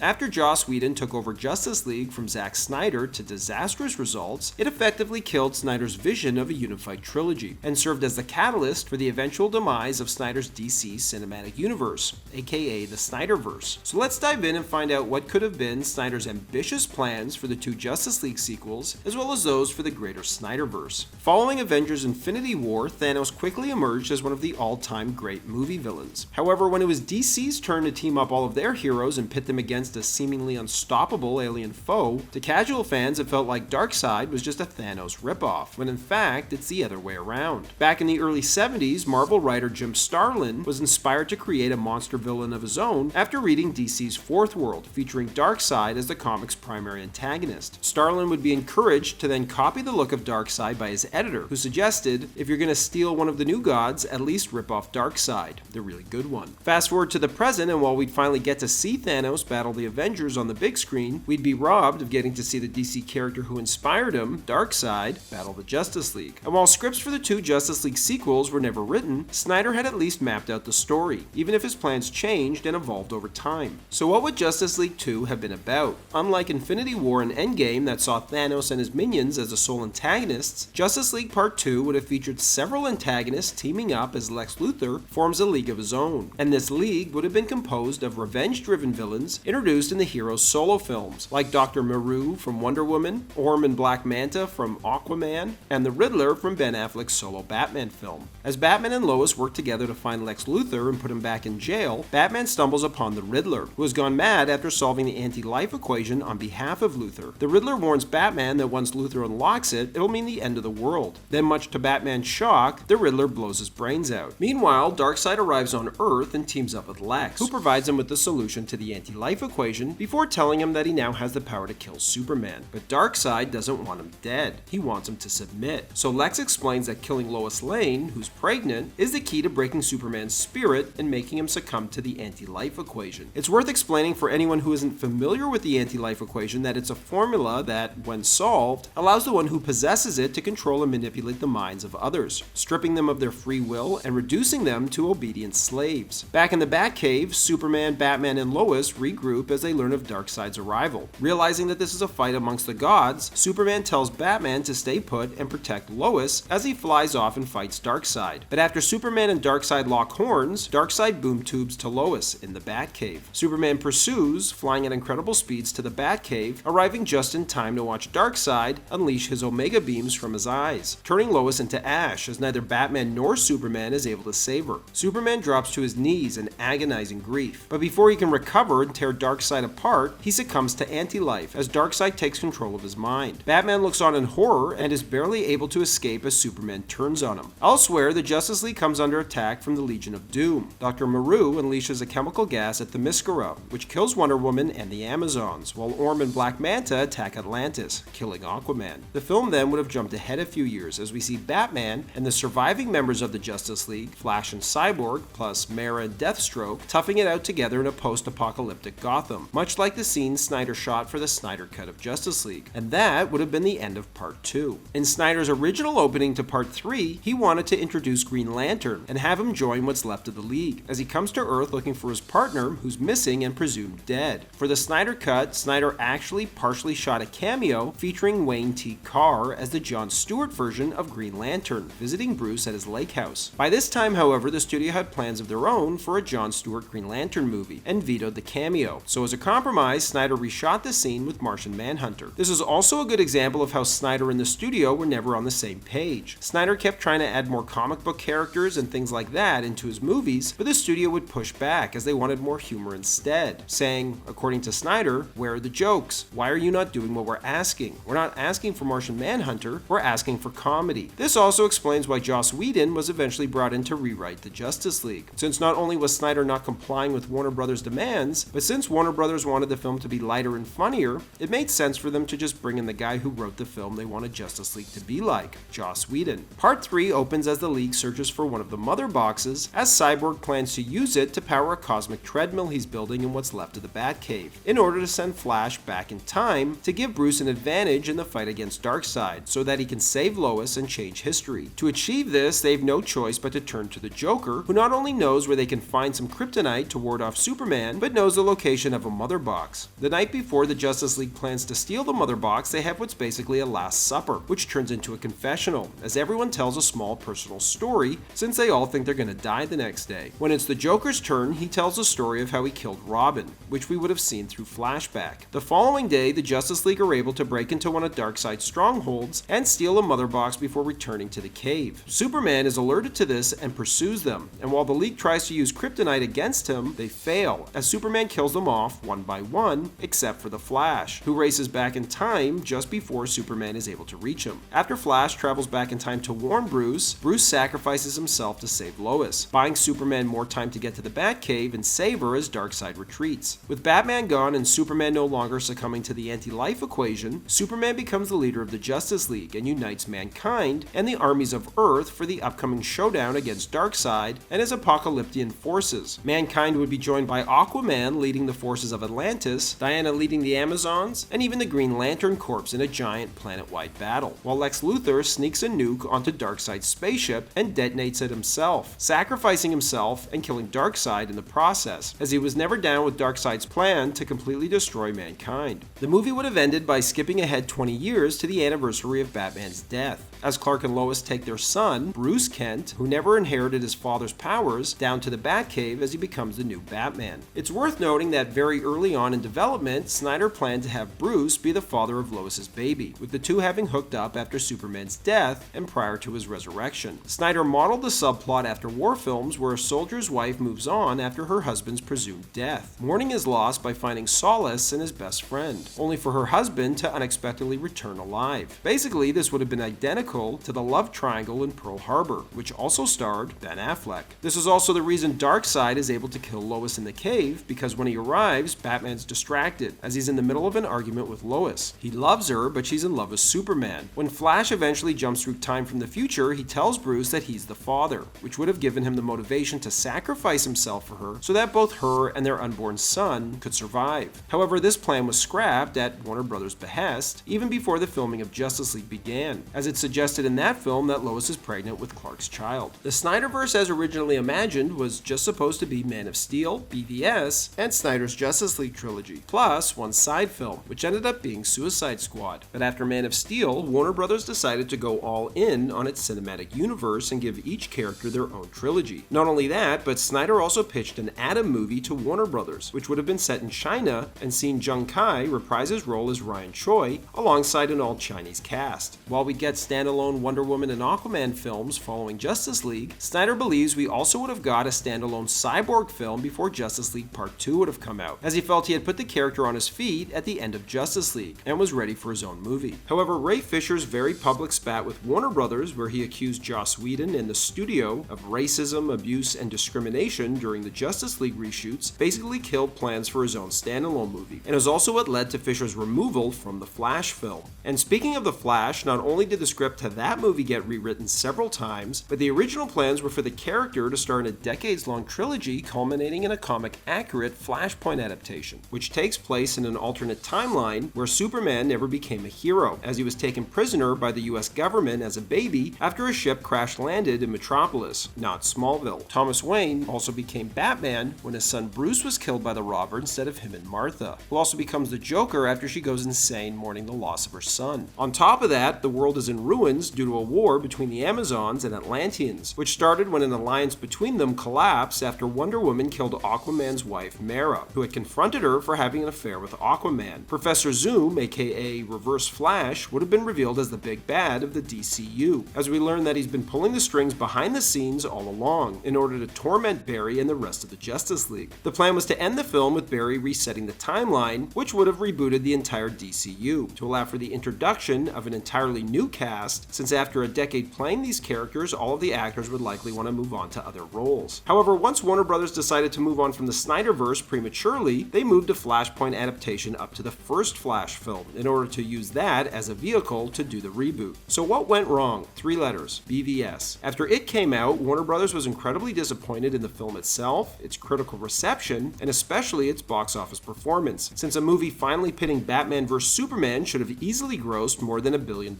After Joss Whedon took over Justice League from Zack Snyder to disastrous results, it effectively killed Snyder's vision of a unified trilogy, and served as the catalyst for the eventual demise of Snyder's DC cinematic universe, aka the Snyderverse. So let's dive in and find out what could have been Snyder's ambitious plans for the two Justice League sequels, as well as those for the greater Snyderverse. Following Avengers Infinity War, Thanos quickly emerged as one of the all-time great movie villains. However, when it was DC's turn to team up all of their heroes and pit them against a seemingly unstoppable alien foe, to casual fans it felt like Darkseid was just a Thanos ripoff, when in fact it's the other way around. Back in the early 70s, Marvel writer Jim Starlin was inspired to create a monster villain of his own after reading DC's Fourth World, featuring Darkseid as the comic's primary antagonist. Starlin would be encouraged to then copy the look of Darkseid by his editor, who suggested, if you're going to steal one of the new gods, at least rip off Darkseid, the really good one. Fast forward to the present, and while we'd finally get to see Thanos battle the Avengers on the big screen, we'd be robbed of getting to see the DC character who inspired him, Darkseid, battle the Justice League. And while scripts for the two Justice League sequels were never written, Snyder had at least mapped out the story, even if his plans changed and evolved over time. So what would Justice League 2 have been about? Unlike Infinity War and Endgame that saw Thanos and his minions as the sole antagonists, Justice League Part 2 would have featured several antagonists teaming up as Lex Luthor forms a league of his own. And this league would have been composed of revenge-driven villains introduced in the hero's solo films, like Dr. Maru from Wonder Woman, Orm and Black Manta from Aquaman, and the Riddler from Ben Affleck's solo Batman film. As Batman and Lois work together to find Lex Luthor and put him back in jail, Batman stumbles upon the Riddler, who has gone mad after solving the anti-life equation on behalf of Luthor. The Riddler warns Batman that once Luthor unlocks it, it'll mean the end of the world. Then, much to Batman's shock, the Riddler blows his brains out. Meanwhile, Darkseid arrives on Earth and teams up with Lex, who provides him with the solution to the anti-life equation before telling him that he now has the power to kill Superman. But Darkseid doesn't want him dead. He wants him to submit. So Lex explains that killing Lois Lane, who's pregnant, is the key to breaking Superman's spirit and making him succumb to the anti-life equation. It's worth explaining for anyone who isn't familiar with the anti-life equation that it's a formula that, when solved, allows the one who possesses it to control and manipulate the minds of others, stripping them of their free will and reducing them to obedient slaves. Back in the Batcave, Superman, Batman, and Lois regroup as they learn of Darkseid's arrival. Realizing that this is a fight amongst the gods, Superman tells Batman to stay put and protect Lois as he flies off and fights Darkseid. But after Superman and Darkseid lock horns, Darkseid boom tubes to Lois in the Batcave. Superman pursues, flying at incredible speeds to the Batcave, arriving just in time to watch Darkseid unleash his Omega beams from his eyes, turning Lois into ash as neither Batman nor Superman is able to save her. Superman drops to his knees in agonizing grief, but before he can recover and tear Darkseid apart, he succumbs to anti-life as Darkseid takes control of his mind. Batman looks on in horror and is barely able to escape as Superman turns on him. Elsewhere, the Justice League comes under attack from the Legion of Doom. Dr. Maru unleashes a chemical gas at Themyscira, which kills Wonder Woman and the Amazons, while Orm and Black Manta attack Atlantis, killing Aquaman. The film then would have jumped ahead a few years as we see Batman and the surviving members of the Justice League, Flash and Cyborg, plus Mera and Deathstroke, toughing it out together in a post-apocalyptic Gotham, much like the scene Snyder shot for the Snyder Cut of Justice League. And that would have been the end of Part 2. In Snyder's original opening to Part 3, he wanted to introduce Green Lantern and have him join what's left of the League, as he comes to Earth looking for his partner, who's missing and presumed dead. For the Snyder Cut, Snyder actually partially shot a cameo featuring Wayne T. Carr as the Jon Stewart version of Green Lantern, visiting Bruce at his lake house. By this time, however, the studio had plans of their own for a Jon Stewart Green Lantern movie, and vetoed the cameo. So as a compromise, Snyder reshot the scene with Martian Manhunter. This is also a good example of how Snyder and the studio were never on the same page. Snyder kept trying to add more comic book characters and things like that into his movies, but the studio would push back as they wanted more humor instead, saying, according to Snyder, "Where are the jokes? Why are you not doing what we're asking? We're not asking for Martian Manhunter, we're asking for comedy." This also explains why Joss Whedon was eventually brought in to rewrite the Justice League, since not only was Snyder not complying with Warner Brothers' demands, but since Warner Brothers wanted the film to be lighter and funnier, it made sense for them to just bring in the guy who wrote the film they wanted Justice League to be like, Joss Whedon. Part 3 opens as the League searches for one of the mother boxes, as Cyborg plans to use it to power a cosmic treadmill he's building in what's left of the Batcave, in order to send Flash back in time to give Bruce an advantage in the fight against Darkseid, so that he can save Lois and change history. To achieve this, they have no choice but to turn to the Joker, who not only knows where they can find some kryptonite to ward off Superman, but knows the location activation of a mother box. The night before the Justice League plans to steal the mother box, they have what's basically a last supper, which turns into a confessional, as everyone tells a small personal story, since they all think they're going to die the next day. When it's the Joker's turn, he tells a story of how he killed Robin, which we would have seen through flashback. The following day, the Justice League are able to break into one of Darkseid's strongholds and steal a mother box before returning to the cave. Superman is alerted to this and pursues them, and while the League tries to use kryptonite against him, they fail, as Superman kills them off one by one, except for the Flash, who races back in time just before Superman is able to reach him. After Flash travels back in time to warn Bruce, Bruce sacrifices himself to save Lois, buying Superman more time to get to the Batcave and save her as Darkseid retreats. With Batman gone and Superman no longer succumbing to the anti-life equation, Superman becomes the leader of the Justice League and unites mankind and the armies of Earth for the upcoming showdown against Darkseid and his apocalyptic forces. Mankind would be joined by Aquaman leading the forces of Atlantis, Diana leading the Amazons, and even the Green Lantern Corps in a giant planet-wide battle, while Lex Luthor sneaks a nuke onto Darkseid's spaceship and detonates it himself, sacrificing himself and killing Darkseid in the process, as he was never down with Darkseid's plan to completely destroy mankind. The movie would have ended by skipping ahead 20 years to the anniversary of Batman's death, as Clark and Lois take their son, Bruce Kent, who never inherited his father's powers, down to the Batcave as he becomes the new Batman. It's worth noting that very early on in development, Snyder planned to have Bruce be the father of Lois's baby, with the two having hooked up after Superman's death and prior to his resurrection. Snyder modeled the subplot after war films where a soldier's wife moves on after her husband's presumed death, mourning his loss by finding solace in his best friend, only for her husband to unexpectedly return alive. Basically, this would have been identical to the love triangle in Pearl Harbor, which also starred Ben Affleck. This is also the reason Darkseid is able to kill Lois in the cave, because when he arrives, Batman's distracted, as he's in the middle of an argument with Lois. He loves her, but she's in love with Superman. When Flash eventually jumps through time from the future, he tells Bruce that he's the father, which would have given him the motivation to sacrifice himself for her so that both her and their unborn son could survive. However, this plan was scrapped at Warner Brothers' behest even before the filming of Justice League began, as it suggested in that film that Lois is pregnant with Clark's child. The Snyderverse, as originally imagined, was just supposed to be Man of Steel, BVS, and Snyder's Justice League trilogy, plus one side film, which ended up being Suicide Squad. But after Man of Steel, Warner Brothers decided to go all in on its cinematic universe and give each character their own trilogy. Not only that, but Snyder also pitched an Atom movie to Warner Brothers, which would have been set in China and seen Jung Kai reprise his role as Ryan Choi alongside an all-Chinese cast. While we get standalone Wonder Woman and Aquaman films following Justice League, Snyder believes we also would have got a standalone Cyborg film before Justice League Part 2 would have come out, as he felt he had put the character on his feet at the end of Justice League and was ready for his own movie. However, Ray Fisher's very public spat with Warner Brothers, where he accused Joss Whedon and the studio of racism, abuse, and discrimination during the Justice League reshoots, basically killed plans for his own standalone movie, and is also what led to Fisher's removal from the Flash film. And speaking of the Flash, not only did the script to that movie get rewritten several times, but the original plans were for the character to star in a decades-long trilogy culminating in a comic-accurate Flashpoint adaptation, which takes place in an alternate timeline where Superman never became a hero, as he was taken prisoner by the US government as a baby after a ship crash-landed in Metropolis, not Smallville. Thomas Wayne also became Batman when his son Bruce was killed by the robber instead of him and Martha, who also becomes the Joker after she goes insane mourning the loss of her son. On top of that, the world is in ruins due to a war between the Amazons and Atlanteans, which started when an alliance between them collapsed after Wonder Woman killed Aquaman's wife Mara, who had confronted her for having an affair with Aquaman. Professor Zoom, aka Reverse Flash, would have been revealed as the big bad of the DCU, as we learn that he's been pulling the strings behind the scenes all along in order to torment Barry and the rest of the Justice League. The plan was to end the film with Barry resetting the timeline, which would have rebooted the entire DCU, to allow for the introduction of an entirely new cast, since after a decade playing these characters, all of the actors would likely want to move on to other roles. However, once Warner Brothers decided to move on from the Snyderverse prematurely, they moved a Flashpoint adaptation up to the first Flash film in order to use that as a vehicle to do the reboot. So what went wrong? 3 letters: BVS. After it came out, Warner Brothers was incredibly disappointed in the film itself, its critical reception, and especially its box office performance, since a movie finally pitting Batman vs. Superman should have easily grossed more than $1 billion.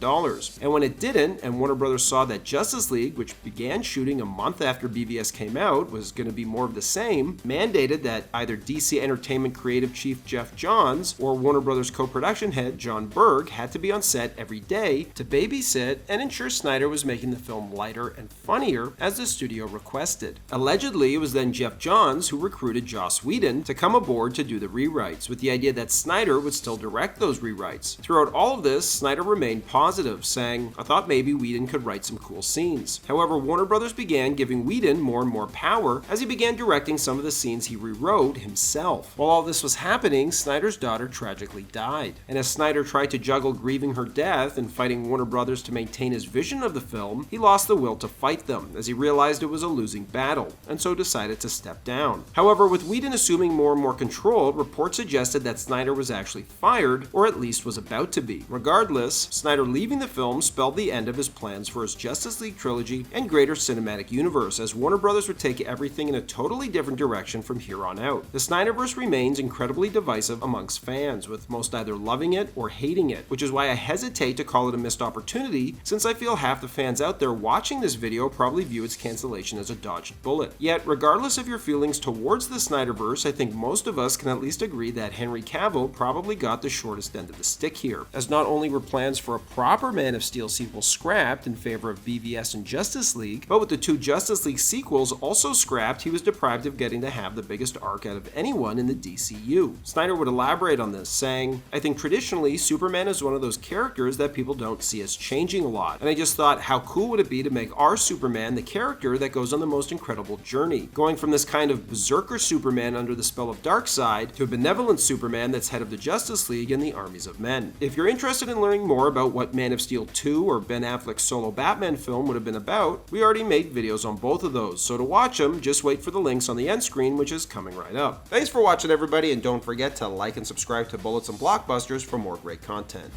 And when it didn't, and Warner Brothers saw that Justice League, which began shooting a month after BVS came out, was going to be more of the same, mandated that either DC DC Entertainment creative chief Jeff Johns or Warner Brothers co-production head John Berg had to be on set every day to babysit and ensure Snyder was making the film lighter and funnier as the studio requested. Allegedly, it was then Jeff Johns who recruited Joss Whedon to come aboard to do the rewrites, with the idea that Snyder would still direct those rewrites. Throughout all of this, Snyder remained positive, saying, "I thought maybe Whedon could write some cool scenes." However, Warner Brothers began giving Whedon more and more power as he began directing some of the scenes he rewrote himself. While all this was happening, Snyder's daughter tragically died. And as Snyder tried to juggle grieving her death and fighting Warner Brothers to maintain his vision of the film, he lost the will to fight them as he realized it was a losing battle, and so decided to step down. However, with Whedon assuming more and more control, reports suggested that Snyder was actually fired, or at least was about to be. Regardless, Snyder leaving the film spelled the end of his plans for his Justice League trilogy and greater cinematic universe, as Warner Brothers would take everything in a totally different direction from here on out. The Snyderverse remains incredibly divisive amongst fans, with most either loving it or hating it, which is why I hesitate to call it a missed opportunity, since I feel half the fans out there watching this video probably view its cancellation as a dodged bullet. Yet, regardless of your feelings towards the Snyderverse, I think most of us can at least agree that Henry Cavill probably got the shortest end of the stick here, as not only were plans for a proper Man of Steel sequel scrapped in favor of BVS and Justice League, but with the two Justice League sequels also scrapped, he was deprived of getting to have the biggest arc out of anyone in the DCU. Snyder would elaborate on this, saying, "I think traditionally, Superman is one of those characters that people don't see as changing a lot, and I just thought, how cool would it be to make our Superman the character that goes on the most incredible journey, going from this kind of berserker Superman under the spell of Darkseid to a benevolent Superman that's head of the Justice League and the armies of men." If you're interested in learning more about what Man of Steel 2 or Ben Affleck's solo Batman film would have been about, we already made videos on both of those, so to watch them, just wait for the links on the end screen, which is coming right up. Thanks for watching, everybody, and don't forget to like and subscribe to Bullets and Blockbusters for more great content.